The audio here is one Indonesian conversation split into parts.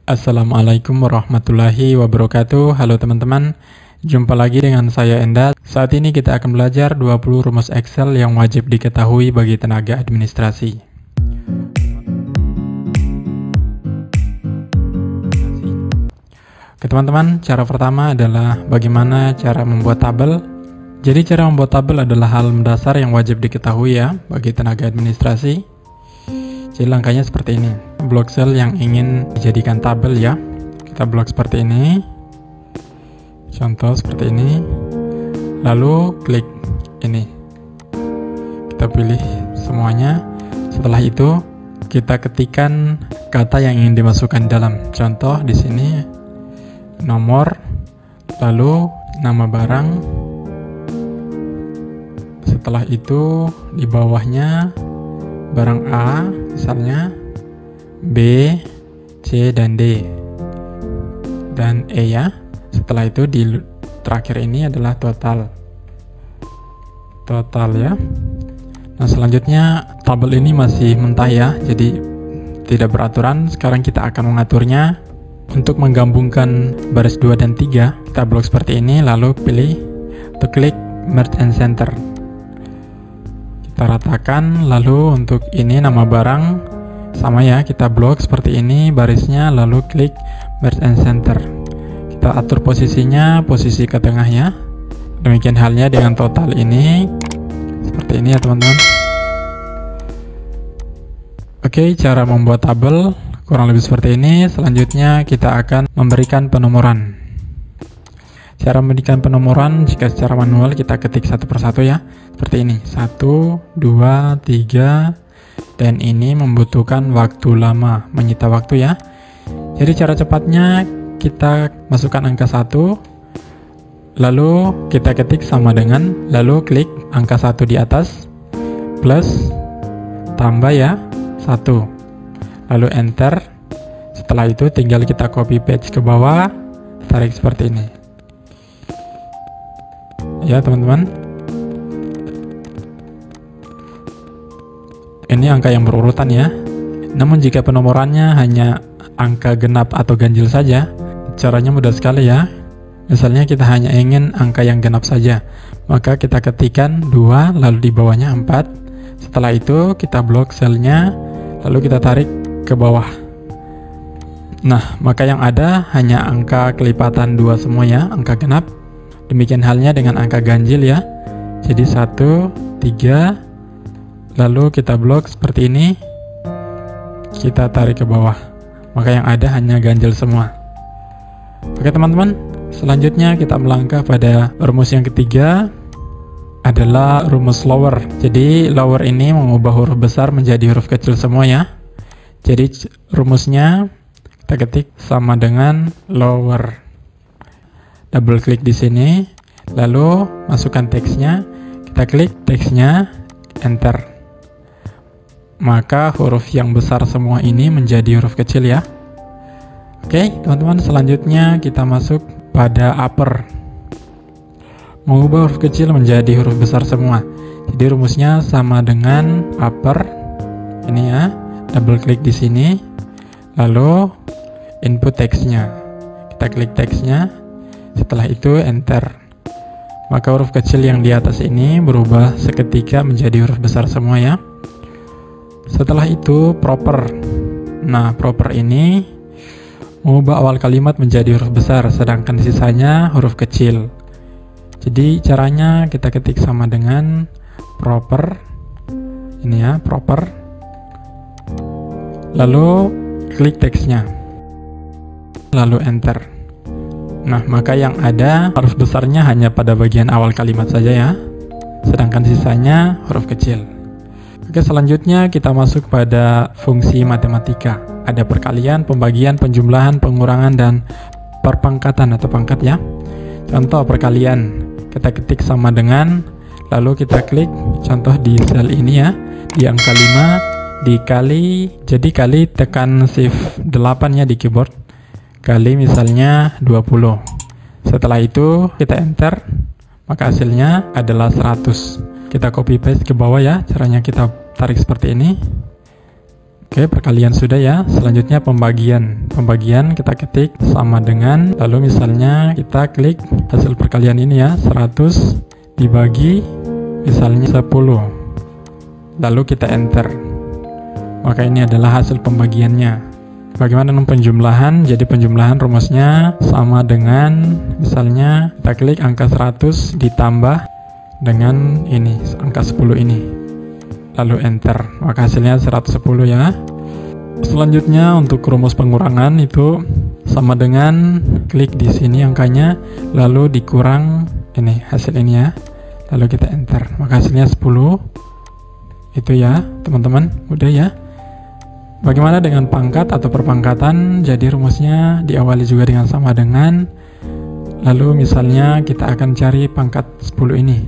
Assalamualaikum warahmatullahi wabarakatuh. Halo teman-teman, jumpa lagi dengan saya Enda. Saat ini kita akan belajar 20 rumus Excel yang wajib diketahui bagi tenaga administrasi. Oke teman-teman, cara pertama adalah bagaimana cara membuat tabel. Jadi cara membuat tabel adalah hal mendasar yang wajib diketahui ya bagi tenaga administrasi. Jadi langkahnya seperti ini. Blok sel yang ingin dijadikan tabel ya, kita blok seperti ini, contoh seperti ini, lalu klik ini, kita pilih semuanya. Setelah itu kita ketikkan kata yang ingin dimasukkan dalam. Contoh di sini nomor, lalu nama barang. Setelah itu di bawahnya barang A misalnya, B, C, dan D, dan E ya. Setelah itu di terakhir ini adalah total ya. Nah selanjutnya tabel ini masih mentah ya, jadi tidak beraturan. Sekarang kita akan mengaturnya. Untuk menggabungkan baris 2 dan 3 kita blok seperti ini, lalu pilih atau klik merge and center, kita ratakan. Lalu untuk ini nama barang sama ya, kita blok seperti ini barisnya, lalu klik merge and center, kita atur posisinya, posisi ke tengah ya. Demikian halnya dengan total ini, seperti ini ya teman-teman. Oke, cara membuat tabel kurang lebih seperti ini. Selanjutnya kita akan memberikan penomoran. Cara memberikan penomoran jika secara manual kita ketik satu persatu ya, seperti ini, 1, 2, 3, dan ini membutuhkan waktu lama, menyita waktu ya. Jadi cara cepatnya kita masukkan angka 1, lalu kita ketik sama dengan, lalu klik angka 1 di atas, plus, tambah ya, 1, lalu enter. Setelah itu tinggal kita copy paste ke bawah, tarik seperti ini ya teman-teman. Ini angka yang berurutan ya. Namun jika penomorannya hanya angka genap atau ganjil saja, caranya mudah sekali ya. Misalnya kita hanya ingin angka yang genap saja, maka kita ketikkan 2, lalu di bawahnya 4. Setelah itu kita blok selnya, lalu kita tarik ke bawah. Nah, maka yang ada hanya angka kelipatan 2 semua ya, angka genap. Demikian halnya dengan angka ganjil ya. Jadi 1, 3, lalu kita blok seperti ini, kita tarik ke bawah, maka yang ada hanya ganjil semua. Oke teman-teman, selanjutnya kita melangkah pada rumus yang ketiga, adalah rumus lower. Jadi lower ini mengubah huruf besar menjadi huruf kecil semua ya. Jadi rumusnya kita ketik sama dengan lower. Double klik di sini, lalu masukkan teksnya, kita klik teksnya, enter. Maka huruf yang besar semua ini menjadi huruf kecil ya. Oke teman-teman, selanjutnya kita masuk pada upper. Mengubah huruf kecil menjadi huruf besar semua. Jadi rumusnya sama dengan upper. Ini ya. Double klik di sini, lalu input teksnya, kita klik teksnya, setelah itu enter. Maka huruf kecil yang di atas ini berubah seketika menjadi huruf besar semua ya. Setelah itu proper. Nah proper ini mengubah awal kalimat menjadi huruf besar, sedangkan sisanya huruf kecil. Jadi caranya kita ketik sama dengan proper, ini ya, proper, lalu klik teksnya, lalu enter. Nah maka yang ada huruf besarnya hanya pada bagian awal kalimat saja ya, sedangkan sisanya huruf kecil. Oke, selanjutnya kita masuk pada fungsi matematika. Ada perkalian, pembagian, penjumlahan, pengurangan, dan perpangkatan atau pangkat ya. Contoh perkalian, kita ketik sama dengan, lalu kita klik contoh di sel ini ya, di angka 5 dikali, jadi kali tekan shift 8 ya di keyboard, kali misalnya 20. Setelah itu kita enter, maka hasilnya adalah 100. Kita copy paste ke bawah ya, caranya kita tarik seperti ini. Oke, perkalian sudah ya. Selanjutnya pembagian. Pembagian kita ketik sama dengan, lalu misalnya kita klik hasil perkalian ini ya, 100 dibagi misalnya 10. Lalu kita enter. Maka ini adalah hasil pembagiannya. Bagaimana dengan penjumlahan? Jadi penjumlahan rumusnya sama dengan, misalnya kita klik angka 100 ditambah dengan ini, angka 10 ini. Lalu enter, maka hasilnya 110 ya. Selanjutnya untuk rumus pengurangan itu sama dengan klik di sini angkanya, lalu dikurang ini hasil ini ya, lalu kita enter, maka hasilnya 10. Itu ya teman-teman, mudah ya. Bagaimana dengan pangkat atau perpangkatan? Jadi rumusnya diawali juga dengan sama dengan, lalu misalnya kita akan cari pangkat 10 ini.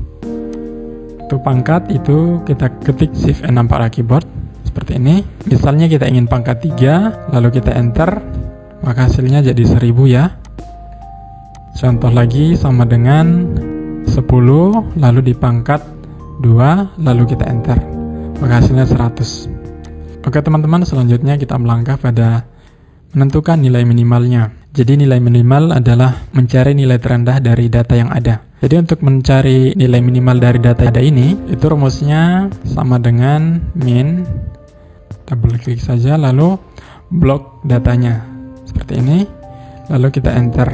Untuk pangkat itu kita ketik Shift N6 pada keyboard seperti ini. Misalnya kita ingin pangkat 3, lalu kita enter, maka hasilnya jadi 1000 ya. Contoh lagi sama dengan 10, lalu dipangkat 2, lalu kita enter, maka hasilnya 100. Oke teman-teman, selanjutnya kita melangkah pada menentukan nilai minimalnya. Jadi nilai minimal adalah mencari nilai terendah dari data yang ada. Jadi untuk mencari nilai minimal dari data yang ada ini, itu rumusnya sama dengan min, double klik saja, lalu blok datanya seperti ini, lalu kita enter.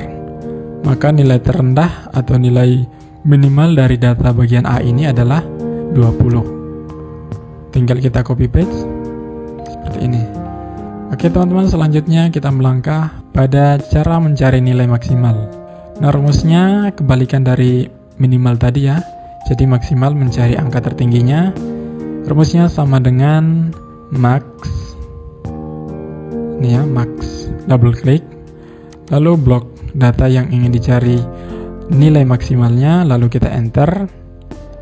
Maka nilai terendah atau nilai minimal dari data bagian A ini adalah 20. Tinggal kita copy paste seperti ini. Oke teman-teman, selanjutnya kita melangkah pada cara mencari nilai maksimal. Nah rumusnya kebalikan dari minimal tadi ya. Jadi maksimal mencari angka tertingginya. Rumusnya sama dengan max. Ini ya, max. Double klik. Lalu blok data yang ingin dicari nilai maksimalnya, lalu kita enter.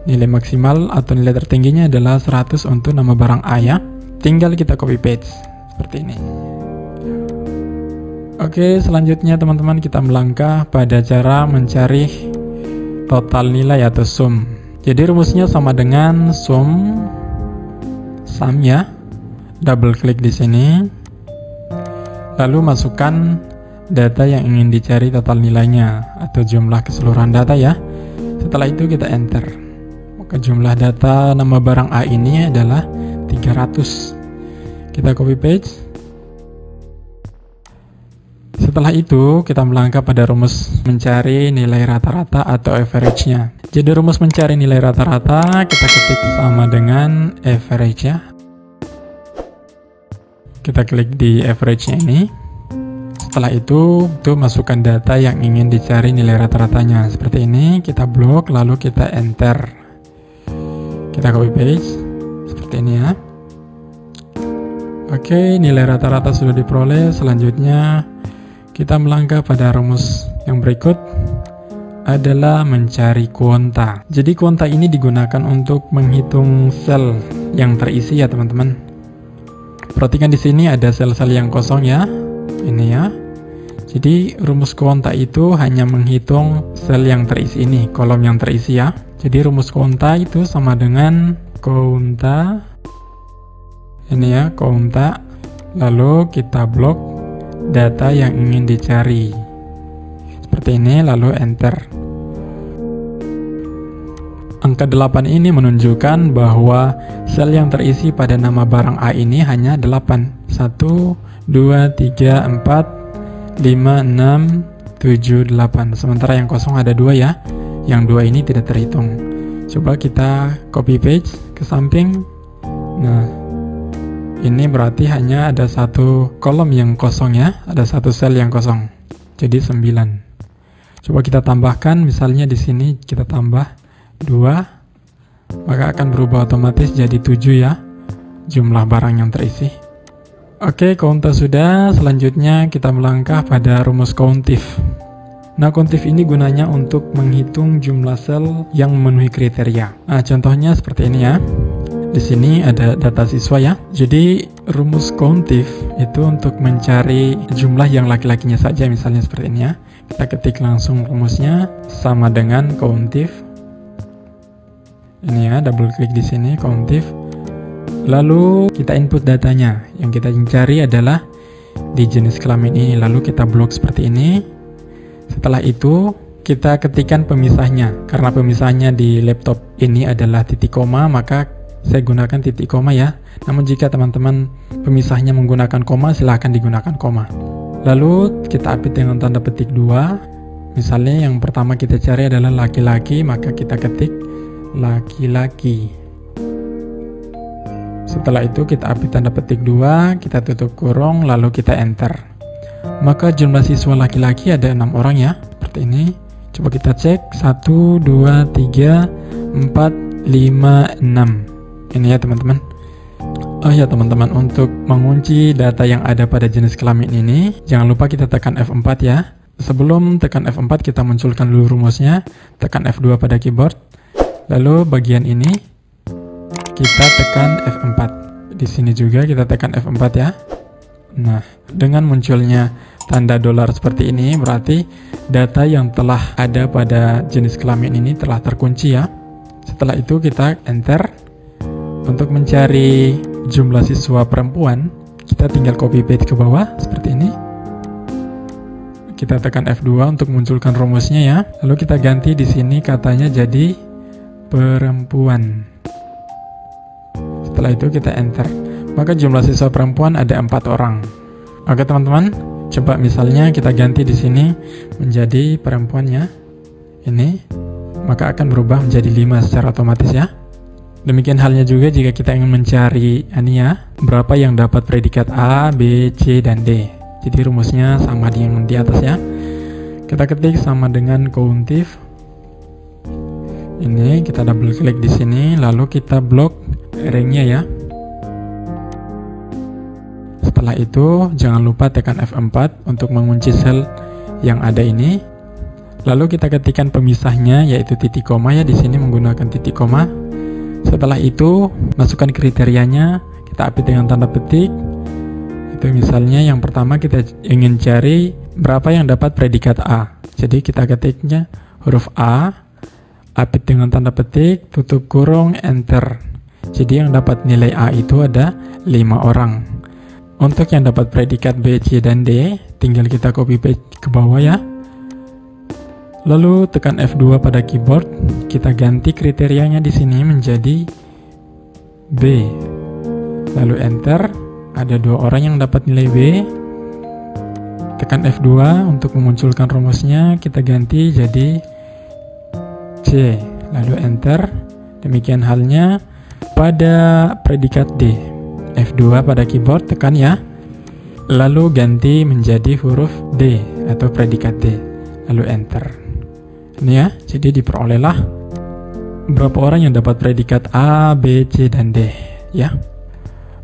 Nilai maksimal atau nilai tertingginya adalah 100 untuk nama barang A ya. Tinggal kita copy paste seperti ini. Oke, selanjutnya teman-teman kita melangkah pada cara mencari total nilai atau sum. Jadi rumusnya sama dengan sum ya. Double klik di sini. Lalu masukkan data yang ingin dicari total nilainya atau jumlah keseluruhan data ya. Setelah itu kita enter. Maka jumlah data nama barang A ini adalah 300. Kita copy paste. Setelah itu, kita melangkah pada rumus mencari nilai rata-rata atau average-nya. Jadi rumus mencari nilai rata-rata, kita ketik sama dengan average ya. Kita klik di average-nya ini. Setelah itu masukkan data yang ingin dicari nilai rata-ratanya. Seperti ini, kita blok, lalu kita enter. Kita copy paste, seperti ini ya. Oke, nilai rata-rata sudah diperoleh. Selanjutnya, kita melangkah pada rumus yang berikut adalah mencari kuonta. Jadi kuonta ini digunakan untuk menghitung sel yang terisi ya teman-teman. Perhatikan di sini ada sel-sel yang kosong ya. Ini ya. Jadi rumus kuonta itu hanya menghitung sel yang terisi ini, kolom yang terisi ya. Jadi rumus kuonta itu sama dengan kuonta. Ini ya, kuonta. Lalu kita blok data yang ingin dicari seperti ini, lalu enter. Angka 8 ini menunjukkan bahwa sel yang terisi pada nama barang A ini hanya 8. 1, 2, 3, 4, 5, 6, 7, 8. Sementara yang kosong ada 2 ya. Yang 2 ini tidak terhitung. Coba kita copy paste ke samping. Nah, ini berarti hanya ada satu kolom yang kosong ya, ada satu sel yang kosong. Jadi 9. Coba kita tambahkan, misalnya di sini kita tambah 2, maka akan berubah otomatis jadi 7 ya, jumlah barang yang terisi. Oke, kuonta sudah. Selanjutnya kita melangkah pada rumus countif. Nah, countif ini gunanya untuk menghitung jumlah sel yang memenuhi kriteria. Nah, contohnya seperti ini ya. Di sini ada data siswa ya. Jadi rumus countif itu untuk mencari jumlah yang laki-lakinya saja, misalnya seperti ini ya. Kita ketik langsung rumusnya sama dengan countif. Ini ya, double klik di sini countif. Lalu kita input datanya. Yang kita cari adalah di jenis kelamin ini. Lalu kita blok seperti ini. Setelah itu kita ketikkan pemisahnya. Karena pemisahnya di laptop ini adalah titik koma, maka saya gunakan titik koma ya. Namun jika teman-teman pemisahnya menggunakan koma, silahkan digunakan koma. Lalu kita update dengan tanda petik 2. Misalnya yang pertama kita cari adalah laki-laki, maka kita ketik laki-laki. Setelah itu kita update tanda petik 2, kita tutup kurung, lalu kita enter. Maka jumlah siswa laki-laki ada 6 orang ya, seperti ini. Coba kita cek, 1, 2, 3, 4, 5, 6. Ini ya teman-teman. Oh ya teman-teman, untuk mengunci data yang ada pada jenis kelamin ini, jangan lupa kita tekan F4 ya. Sebelum tekan F4 kita munculkan dulu rumusnya, tekan F2 pada keyboard. Lalu bagian ini kita tekan F4. Di sini juga kita tekan F4 ya. Nah, dengan munculnya tanda dolar seperti ini, berarti data yang telah ada pada jenis kelamin ini telah terkunci ya. Setelah itu kita enter. Untuk mencari jumlah siswa perempuan, kita tinggal copy paste ke bawah seperti ini. Kita tekan F2 untuk munculkan rumusnya ya. Lalu kita ganti di sini katanya jadi perempuan. Setelah itu kita enter. Maka jumlah siswa perempuan ada 4 orang. Oke teman-teman, coba misalnya kita ganti di sini menjadi perempuannya. Ini, maka akan berubah menjadi 5 secara otomatis ya. Demikian halnya juga jika kita ingin mencari berapa yang dapat predikat A, B, C, dan D. Jadi rumusnya sama dengan di atas ya. Kita ketik sama dengan countif. Ini kita double klik di sini, lalu kita blok ringnya ya. Setelah itu jangan lupa tekan F4 untuk mengunci sel yang ada ini. Lalu kita ketikkan pemisahnya yaitu titik koma ya, di sini menggunakan titik koma. Setelah itu masukkan kriterianya, kita update dengan tanda petik. Itu misalnya yang pertama kita ingin cari berapa yang dapat predikat A. Jadi kita ketiknya huruf A, update dengan tanda petik, tutup kurung, enter. Jadi yang dapat nilai A itu ada 5 orang. Untuk yang dapat predikat B, C, dan D, tinggal kita copy paste ke bawah ya. Lalu tekan F2 pada keyboard, kita ganti kriterianya di sini menjadi B. Lalu enter, ada 2 orang yang dapat nilai B. Tekan F2 untuk memunculkan rumusnya, kita ganti jadi C. Lalu enter. Demikian halnya pada predikat D. F2 pada keyboard, tekan ya. Lalu ganti menjadi huruf D atau predikat D. Lalu enter. Ini ya, jadi diperolehlah berapa orang yang dapat predikat A, B, C, dan D ya.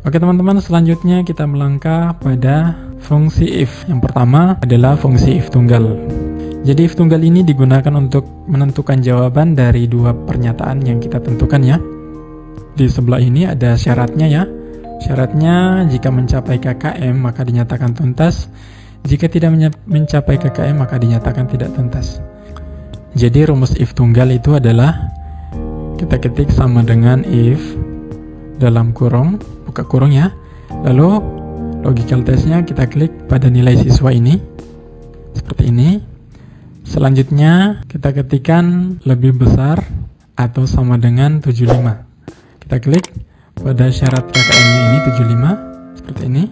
Oke teman-teman, selanjutnya kita melangkah pada fungsi if. Yang pertama adalah fungsi if tunggal. Jadi if tunggal ini digunakan untuk menentukan jawaban dari 2 pernyataan yang kita tentukan ya. Di sebelah ini ada syaratnya ya. Syaratnya jika mencapai KKM maka dinyatakan tuntas. Jika tidak mencapai KKM maka dinyatakan tidak tuntas. Jadi rumus if tunggal itu adalah kita ketik sama dengan if dalam kurung, buka kurung ya. Lalu logical testnya kita klik pada nilai siswa ini seperti ini. Selanjutnya kita ketikkan lebih besar atau sama dengan 75. Kita klik pada syarat KKM-nya ini 75 seperti ini.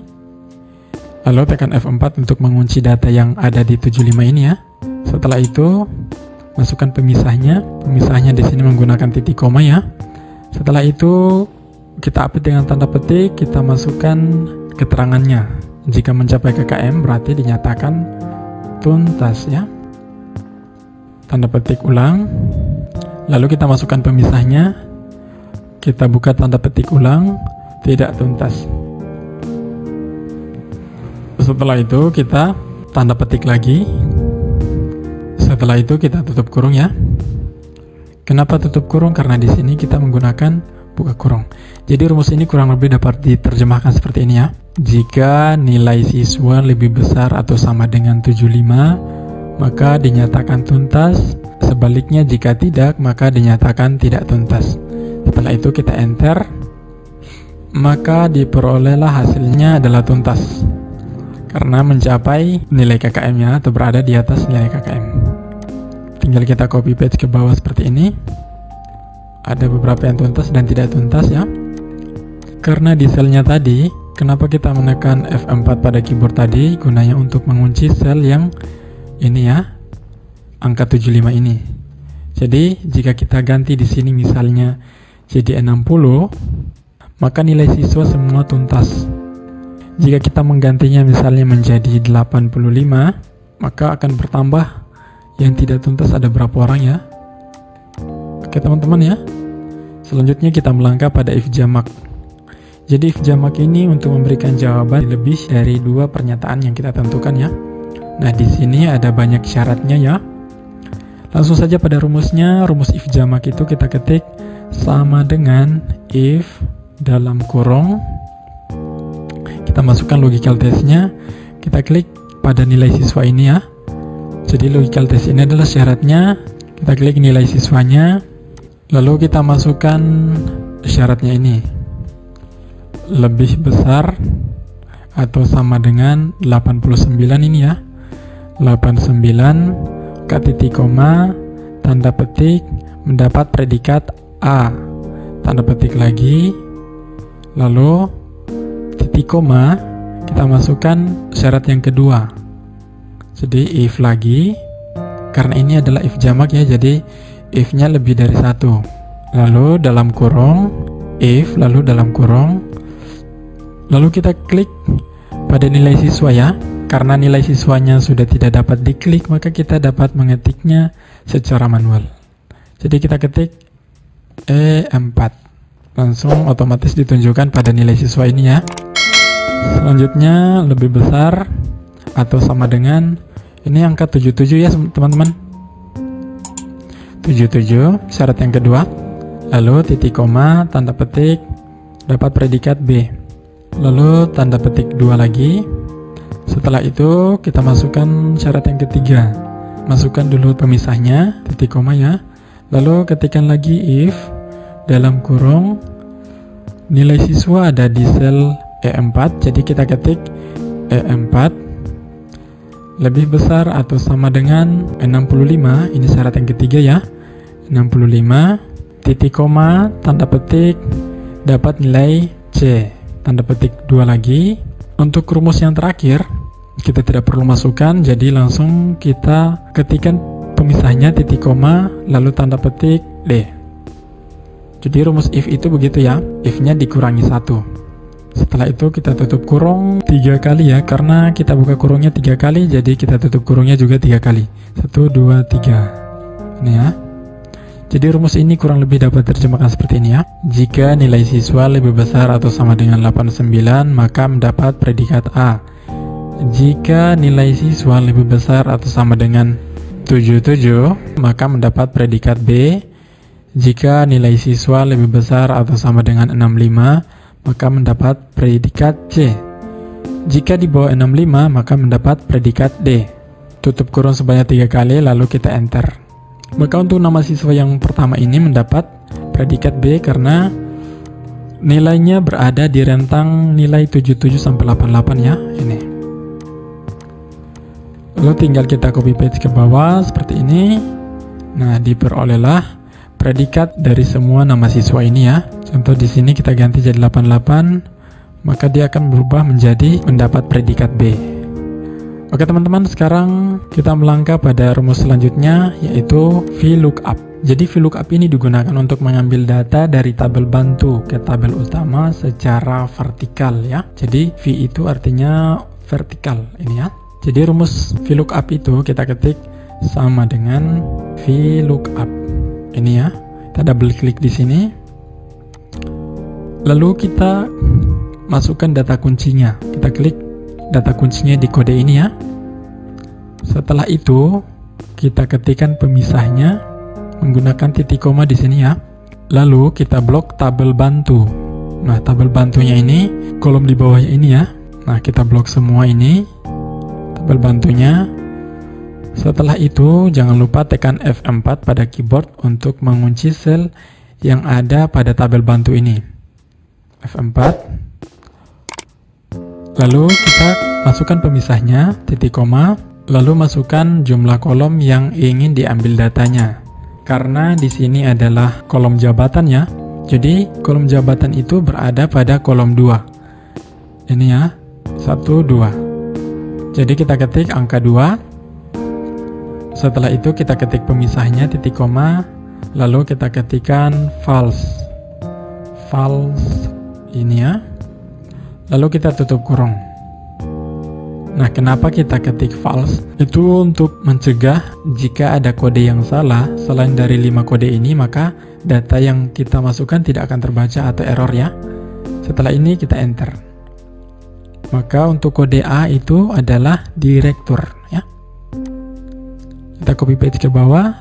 Lalu tekan F4 untuk mengunci data yang ada di 75 ini ya. Setelah itu masukkan pemisahnya. Pemisahnya di sini menggunakan titik koma ya. Setelah itu kita update dengan tanda petik, kita masukkan keterangannya. Jika mencapai KKM berarti dinyatakan tuntas ya. Tanda petik ulang. Lalu kita masukkan pemisahnya. Kita buka tanda petik ulang, tidak tuntas. Setelah itu kita tanda petik lagi. Setelah itu kita tutup kurung ya. Kenapa tutup kurung? Karena di sini kita menggunakan buka kurung. Jadi rumus ini kurang lebih dapat diterjemahkan seperti ini ya. Jika nilai siswa lebih besar atau sama dengan 75, maka dinyatakan tuntas. Sebaliknya jika tidak, maka dinyatakan tidak tuntas. Setelah itu kita enter. maka diperolehlah hasilnya adalah tuntas karena mencapai nilai KKM-nya atau berada di atas nilai KKM. Tinggal kita copy paste ke bawah seperti ini. Ada beberapa yang tuntas dan tidak tuntas ya. Karena di selnya tadi, kenapa kita menekan F4 pada keyboard tadi? Gunanya untuk mengunci sel yang ini ya, angka 75 ini. Jadi jika kita ganti di sini misalnya jadi 60, maka nilai siswa semua tuntas. Jika kita menggantinya misalnya menjadi 85, maka akan bertambah yang tidak tuntas ada berapa orang ya. Oke teman-teman ya. Selanjutnya kita melangkah pada if jamak. Jadi if jamak ini untuk memberikan jawaban lebih dari 2 pernyataan yang kita tentukan ya. Nah, di sini ada banyak syaratnya ya. Langsung saja pada rumusnya. Rumus if jamak itu kita ketik sama dengan if dalam kurung, kita masukkan logical test-nya, kita klik pada nilai siswa ini ya. Jadi logical test ini adalah syaratnya, kita klik nilai siswanya, lalu kita masukkan syaratnya ini, lebih besar atau sama dengan 89 ini ya, 89 ke titik koma, tanda petik, mendapat predikat A, tanda petik lagi, lalu titik koma, kita masukkan syarat yang kedua. Jadi if lagi, karena ini adalah if jamak ya, jadi if-nya lebih dari 1. Lalu dalam kurung, if, lalu dalam kurung, lalu kita klik pada nilai siswa ya. Karena nilai siswanya sudah tidak dapat diklik, maka kita dapat mengetiknya secara manual. Jadi kita ketik E4, langsung otomatis ditunjukkan pada nilai siswa ini ya. Selanjutnya lebih besar atau sama dengan, ini angka 77 ya teman-teman, 77 syarat yang kedua, lalu titik koma, tanda petik, dapat predikat B, lalu tanda petik 2 lagi. Setelah itu kita masukkan syarat yang ketiga, masukkan dulu pemisahnya, titik koma ya, lalu ketikkan lagi if dalam kurung, nilai siswa ada di sel E4, jadi kita ketik E4 lebih besar atau sama dengan 65, ini syarat yang ketiga ya, 65, titik koma, tanda petik, dapat nilai C, tanda petik 2 lagi. Untuk rumus yang terakhir, kita tidak perlu masukkan, jadi langsung kita ketikkan pemisahnya, titik koma, lalu tanda petik D. Jadi rumus if itu begitu ya, if-nya dikurangi 1. Setelah itu kita tutup kurung 3 kali ya, karena kita buka kurungnya 3 kali, jadi kita tutup kurungnya juga 3 kali. 1, 2, 3. Ini ya. Jadi rumus ini kurang lebih dapat terjemahkan seperti ini ya. Jika nilai siswa lebih besar atau sama dengan 89, maka mendapat predikat A. Jika nilai siswa lebih besar atau sama dengan 77, maka mendapat predikat B. Jika nilai siswa lebih besar atau sama dengan 65, maka mendapat predikat C. Jika di bawah 65, maka mendapat predikat D. Tutup kurung sebanyak 3 kali, lalu kita enter. Maka untuk nama siswa yang pertama ini mendapat predikat B karena nilainya berada di rentang nilai 77 sampai 88 ya, ini. Lalu tinggal kita copy paste ke bawah seperti ini. Nah, diperolehlah predikat dari semua nama siswa ini ya. Contoh di sini kita ganti jadi 88, maka dia akan berubah menjadi mendapat predikat B. Oke teman-teman, sekarang kita melangkah pada rumus selanjutnya, yaitu VLOOKUP. Jadi VLOOKUP ini digunakan untuk mengambil data dari tabel bantu ke tabel utama secara vertikal ya. Jadi V itu artinya vertikal ini ya. Jadi rumus VLOOKUP itu kita ketik sama dengan VLOOKUP ini ya. Kita double klik di sini. Lalu kita masukkan data kuncinya. Kita klik data kuncinya di kode ini ya. Setelah itu kita ketikkan pemisahnya menggunakan titik koma di sini ya. Lalu kita blok tabel bantu. Nah, tabel bantunya ini kolom di bawahnya ini ya. Nah, kita blok semua ini tabel bantunya. Setelah itu jangan lupa tekan F4 pada keyboard untuk mengunci sel yang ada pada tabel bantu ini. F4. Lalu kita masukkan pemisahnya, titik koma, lalu masukkan jumlah kolom yang ingin diambil datanya. Karena di sini adalah kolom jabatan ya. Jadi kolom jabatan itu berada pada kolom 2. Ini ya, 1, 2. Jadi kita ketik angka 2. Setelah itu kita ketik pemisahnya, titik koma, lalu kita ketikkan false. False ini ya. Lalu kita tutup kurung. Nah, kenapa kita ketik false? Itu untuk mencegah jika ada kode yang salah selain dari 5 kode ini, maka data yang kita masukkan tidak akan terbaca atau error ya. Setelah ini kita enter. Maka untuk kode A itu adalah direktur ya. Kita copy paste ke bawah.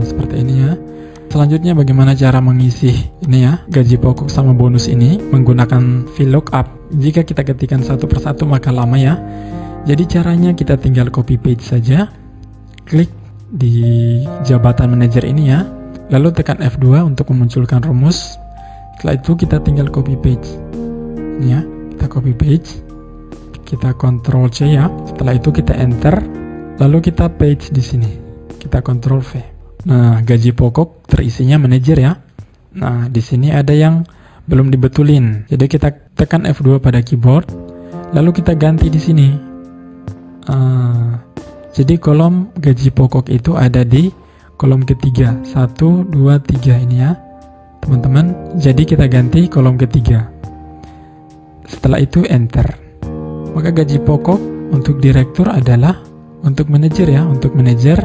Seperti ini ya. Selanjutnya bagaimana cara mengisi ini ya, gaji pokok sama bonus ini menggunakan VLOOKUP. Jika kita ketikkan satu persatu maka lama ya. Jadi caranya kita tinggal copy paste saja. Klik di jabatan manajer ini ya. Lalu tekan F2 untuk memunculkan rumus. Setelah itu kita tinggal copy paste. Ini ya, kita copy paste. Kita Ctrl C ya. Setelah itu kita enter. Lalu kita paste di sini. Kita Ctrl V. Nah, gaji pokok terisinya manajer ya. Nah, di sini ada yang belum dibetulin. Jadi kita tekan F2 pada keyboard. Lalu kita ganti di sini. Jadi kolom gaji pokok itu ada di kolom ketiga. 1, 2, 3 ini ya, teman-teman. Jadi kita ganti kolom ketiga. Setelah itu enter. Maka gaji pokok untuk direktur adalah, untuk manajer ya, untuk manajer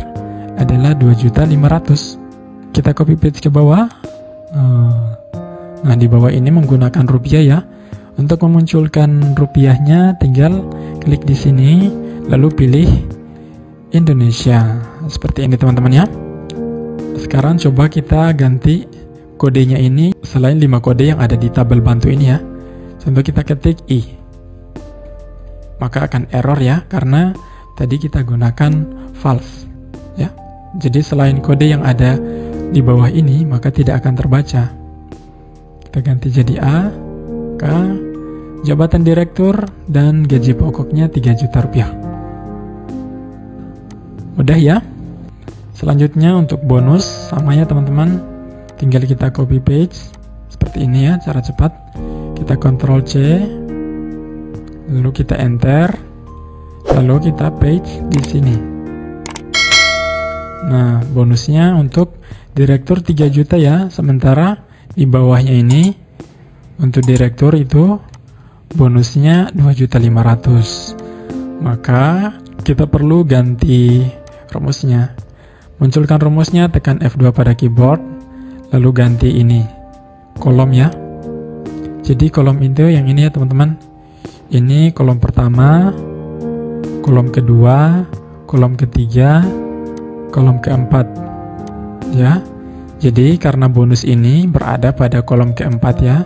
adalah 2.500.000. Kita copy paste ke bawah. Nah, di bawah ini menggunakan rupiah ya. Untuk memunculkan rupiahnya tinggal klik di sini, lalu pilih Indonesia. Seperti ini teman-teman ya. Sekarang coba kita ganti kodenya ini selain 5 kode yang ada di tabel bantu ini ya. Contoh kita ketik I. Maka akan error ya, karena tadi kita gunakan false ya. Jadi selain kode yang ada di bawah ini maka tidak akan terbaca. Kita ganti jadi A, K, jabatan direktur, dan gaji pokoknya 3 juta rupiah. Mudah ya. Selanjutnya untuk bonus sama ya teman-teman. Tinggal kita copy paste seperti ini ya, cara cepat. Kita Ctrl C, lalu kita enter, lalu kita paste di sini. Nah, bonusnya untuk direktur 3 juta ya, sementara di bawahnya ini untuk direktur itu bonusnya 2.500.000. Maka kita perlu ganti rumusnya. Munculkan rumusnya, tekan F2 pada keyboard, lalu ganti ini kolom ya. Jadi kolom itu yang ini ya teman-teman. Ini kolom pertama, kolom kedua, kolom ketiga, kolom keempat ya. Jadi karena bonus ini berada pada kolom keempat ya,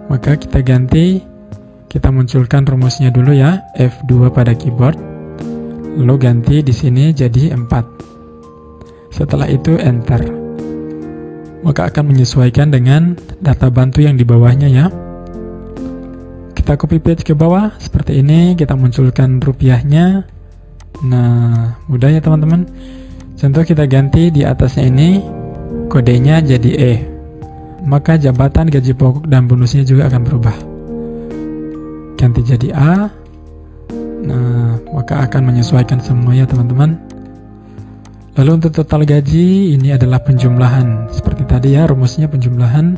maka kita ganti. Kita munculkan rumusnya dulu ya, F2 pada keyboard, lalu ganti di sini jadi 4. Setelah itu enter. Maka akan menyesuaikan dengan data bantu yang di bawahnya ya. Kita copy paste ke bawah seperti ini, kita munculkan rupiahnya. Nah, mudah ya teman-teman. Contoh kita ganti di atasnya ini, kodenya jadi E. Maka jabatan, gaji pokok, dan bonusnya juga akan berubah. Ganti jadi A. Nah, maka akan menyesuaikan semua ya teman-teman. Lalu untuk total gaji ini adalah penjumlahan. Seperti tadi ya, rumusnya penjumlahan.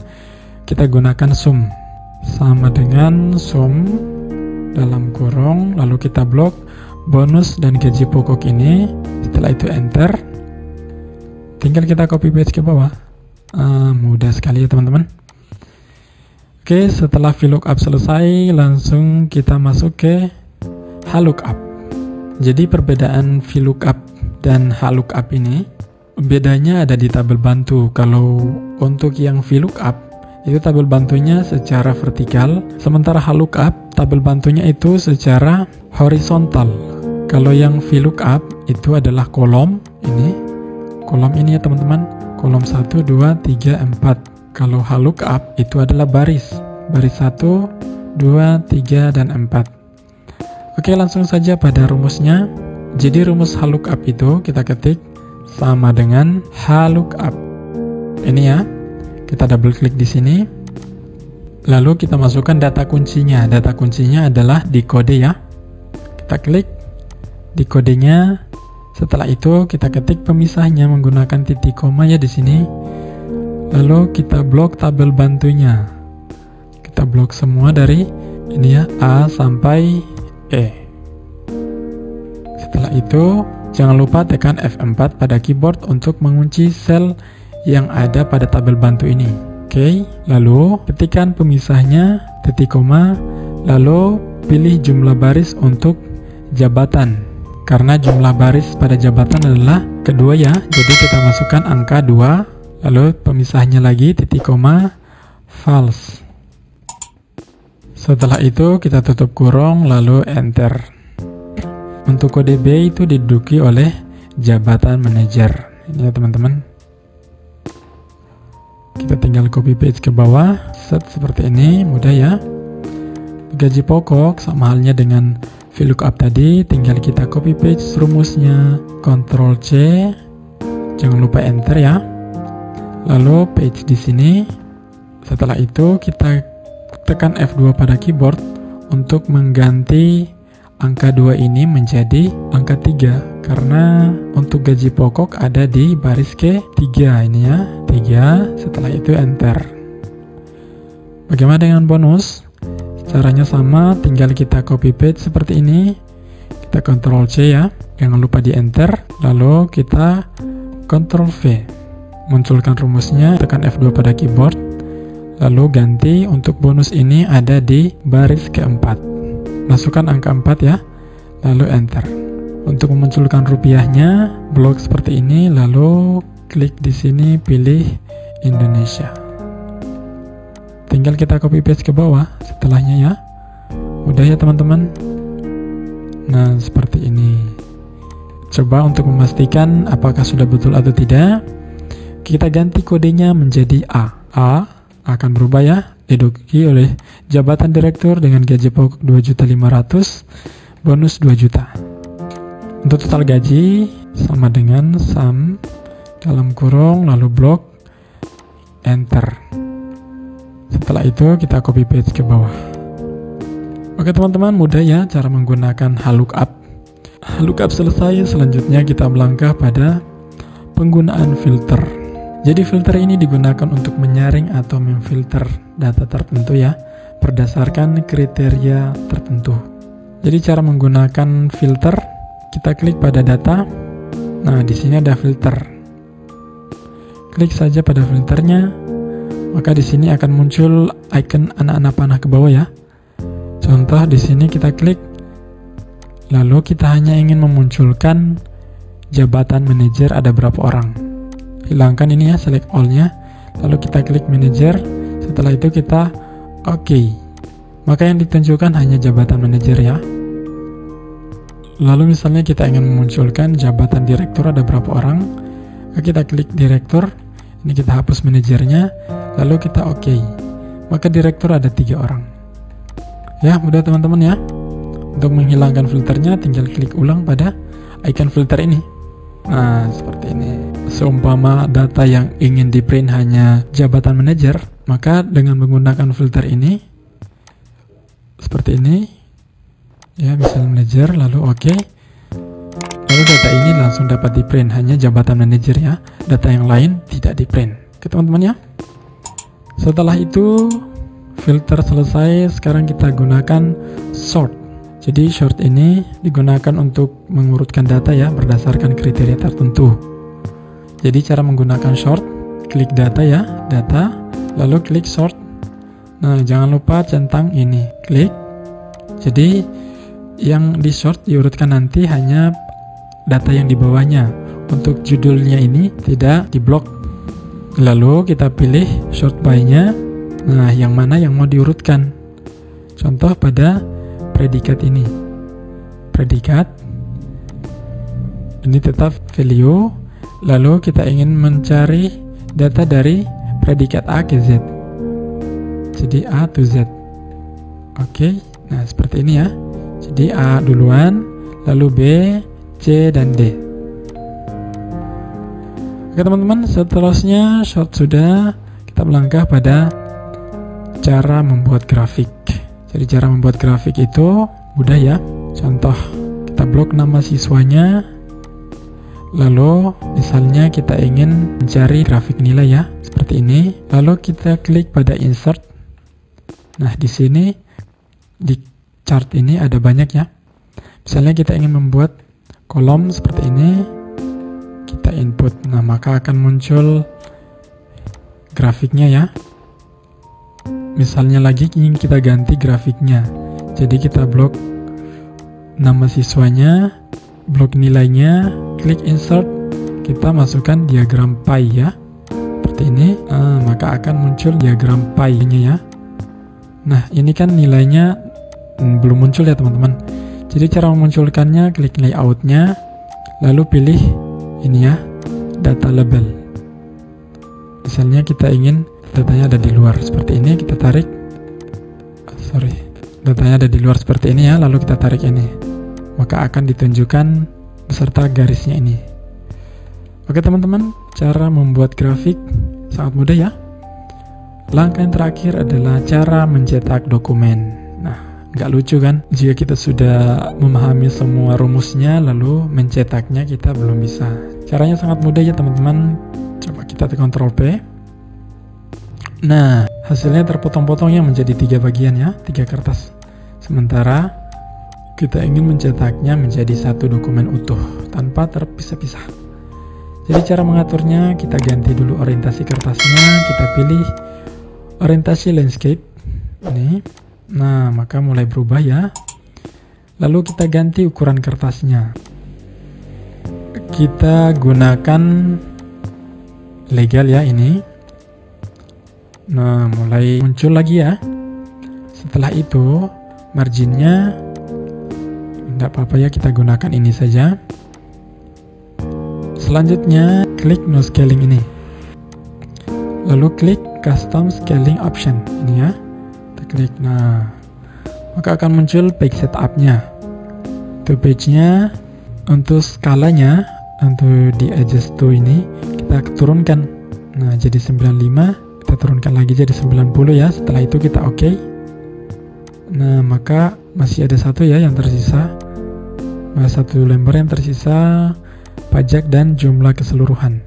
Kita gunakan sum. Sama dengan sum dalam kurung, lalu kita blok bonus dan gaji pokok ini. Setelah itu enter. Tinggal kita copy paste ke bawah. Mudah sekali ya teman-teman. Oke, setelah VLOOKUP selesai, langsung kita masuk ke HLOOKUP. Jadi perbedaan VLOOKUP dan HLOOKUP ini, bedanya ada di tabel bantu. Kalau untuk yang VLOOKUP, itu tabel bantunya secara vertikal, sementara HLOOKUP, tabel bantunya itu secara horizontal. Kalau yang VLOOKUP, itu adalah kolom ini ya teman-teman, kolom 1, 2, 3, 4. Kalau lookup itu adalah baris 1, 2, 3, dan 4. Oke, langsung saja pada rumusnya. Jadi rumus lookup itu kita ketik sama dengan lookup. Ini ya, kita double klik di sini. Lalu kita masukkan data kuncinya. Data kuncinya adalah di kode ya. Kita klik di kodenya. Setelah itu kita ketik pemisahnya menggunakan titik koma ya di sini. Lalu kita blok tabel bantunya. Kita blok semua dari ini ya, A sampai E. Setelah itu jangan lupa tekan F4 pada keyboard untuk mengunci sel yang ada pada tabel bantu ini. Oke, lalu ketikkan pemisahnya titik koma, lalu pilih jumlah baris untuk jabatan. Karena jumlah baris pada jabatan adalah kedua ya, jadi kita masukkan angka 2, lalu pemisahnya lagi titik koma, false. Setelah itu kita tutup kurung lalu enter. Untuk kode B itu diduduki oleh jabatan manajer. Ini ya teman-teman. Kita tinggal copy paste ke bawah, set seperti ini, mudah ya. Gaji pokok sama halnya dengan VLOOKUP tadi, tinggal kita copy paste rumusnya, Ctrl C, jangan lupa enter ya. Lalu paste di sini. Setelah itu kita tekan F2 pada keyboard untuk mengganti angka 2 ini menjadi angka 3, karena untuk gaji pokok ada di baris ke-3 ini ya, 3. Setelah itu enter. Bagaimana dengan bonus? Caranya sama, tinggal kita copy paste seperti ini. Kita Ctrl C ya, jangan lupa di enter. Lalu kita Ctrl V, munculkan rumusnya, tekan F2 pada keyboard. Lalu ganti untuk bonus ini ada di baris ke-4. Masukkan angka 4 ya, lalu enter. Untuk memunculkan rupiahnya, blok seperti ini, lalu klik di sini, pilih Indonesia. Tinggal kita copy paste ke bawah setelahnya ya. Mudah ya teman-teman. Nah, seperti ini. Coba untuk memastikan apakah sudah betul atau tidak, kita ganti kodenya menjadi A. A akan berubah ya, diduduki oleh jabatan direktur dengan gaji pokok 2.500.000, bonus 2 juta. Untuk total gaji sama dengan sum dalam kurung lalu blok enter. Setelah itu kita copy paste ke bawah. Oke teman-teman, mudah ya cara menggunakan lookup. Lookup selesai, selanjutnya kita melangkah pada penggunaan filter. Jadi filter ini digunakan untuk menyaring atau memfilter data tertentu ya, berdasarkan kriteria tertentu. Jadi cara menggunakan filter, kita klik pada data. Nah, di sini ada filter. Klik saja pada filternya, maka di sini akan muncul icon anak-anak panah ke bawah ya. Contoh di sini kita klik, lalu kita hanya ingin memunculkan jabatan manajer ada berapa orang. Hilangkan ini ya, select all-nya, lalu kita klik manajer. Setelah itu kita OK. Maka yang ditunjukkan hanya jabatan manajer ya. Lalu misalnya kita ingin memunculkan jabatan direktur ada berapa orang, kita klik direktur. Ini kita hapus manajernya, lalu kita OK. Maka direktur ada 3 orang. Ya, mudah teman-teman ya. Untuk menghilangkan filternya, tinggal klik ulang pada icon filter ini. Nah, seperti ini. Seumpama data yang ingin di print hanya jabatan manajer, maka dengan menggunakan filter ini, seperti ini, ya, misal manajer, lalu OK. Lalu data ini langsung dapat di print, hanya jabatan manajer ya. Data yang lain tidak di print. Oke teman-teman ya. Setelah itu, filter selesai, sekarang kita gunakan sort. Jadi sort ini digunakan untuk mengurutkan data ya, berdasarkan kriteria tertentu. Jadi cara menggunakan sort, klik data ya, data, lalu klik sort. Nah, jangan lupa centang ini, klik. Jadi yang di sort diurutkan nanti hanya data yang di bawahnya. Untuk judulnya ini tidak diblok. Lalu kita pilih sort by-nya. Nah, yang mana yang mau diurutkan? Contoh pada predikat ini. Predikat. Ini tetap value. Lalu kita ingin mencari data dari predikat A ke Z. Jadi A to Z. Oke, nah seperti ini ya. Jadi A duluan, lalu B, C, dan D. Oke teman-teman, seterusnya sudah kita melangkah pada cara membuat grafik. Jadi cara membuat grafik itu mudah ya. Contoh, kita blok nama siswanya. Lalu misalnya kita ingin mencari grafik nilai ya, seperti ini. Lalu kita klik pada insert. Nah, di sini di chart ini ada banyak ya. Misalnya kita ingin membuat kolom seperti ini. Kita input. Nah, maka akan muncul grafiknya ya. Misalnya lagi ingin kita ganti grafiknya. Jadi kita blok nama siswanya, blok nilainya, klik insert, kita masukkan diagram pie ya, seperti ini. Maka akan muncul diagram pie-nya ya. Nah, ini kan nilainya belum muncul ya teman-teman. Jadi cara memunculkannya, klik layout-nya, lalu pilih ini ya, data label. Misalnya kita ingin datanya ada di luar seperti ini, kita tarik. Datanya ada di luar seperti ini ya, lalu kita tarik ini. Maka akan ditunjukkan beserta garisnya ini. Oke teman-teman, cara membuat grafik sangat mudah ya. Langkah yang terakhir adalah cara mencetak dokumen. Nah, nggak lucu kan? Jika kita sudah memahami semua rumusnya, lalu mencetaknya kita belum bisa. Caranya sangat mudah ya teman-teman. Coba kita Ctrl P. Nah, hasilnya terpotong-potongnya menjadi 3 bagian ya, 3 kertas. Sementara kita ingin mencetaknya menjadi satu dokumen utuh tanpa terpisah-pisah. Jadi cara mengaturnya, kita ganti dulu orientasi kertasnya, kita pilih orientasi landscape ini. Nah, maka mulai berubah ya. Lalu kita ganti ukuran kertasnya. Kita gunakan legal ya ini. Nah, mulai muncul lagi ya. Setelah itu marginnya tidak apa-apa ya, kita gunakan ini saja. Selanjutnya klik no scaling ini, lalu klik custom scaling option ini ya, kita klik. Nah, maka akan muncul page setupnya. Itu page-nya. Untuk skalanya, untuk di adjust to ini kita turunkan. Nah, jadi 95. Kita turunkan lagi jadi 90 ya. Setelah itu kita oke. Nah, maka masih ada satu ya yang tersisa. Satu lembar yang tersisa, pajak dan jumlah keseluruhan.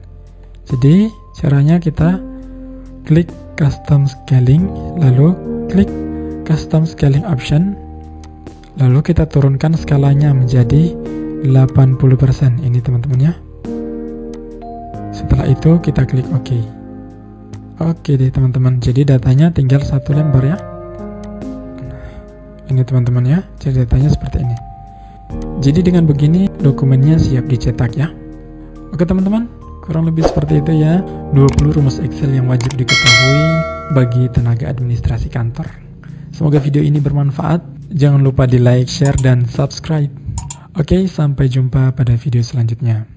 Jadi caranya kita klik custom scaling, lalu klik custom scaling option, lalu kita turunkan skalanya menjadi 80%. Ini teman-teman ya. Setelah itu kita klik OK. Oke deh teman-teman, jadi datanya tinggal satu lembar ya. Ini teman-teman ya, jadi datanya seperti ini. Jadi dengan begini dokumennya siap dicetak ya. Oke teman-teman, kurang lebih seperti itu ya, 20 rumus Excel yang wajib diketahui bagi tenaga administrasi kantor. Semoga video ini bermanfaat. Jangan lupa di like, share, dan subscribe. Oke, sampai jumpa pada video selanjutnya.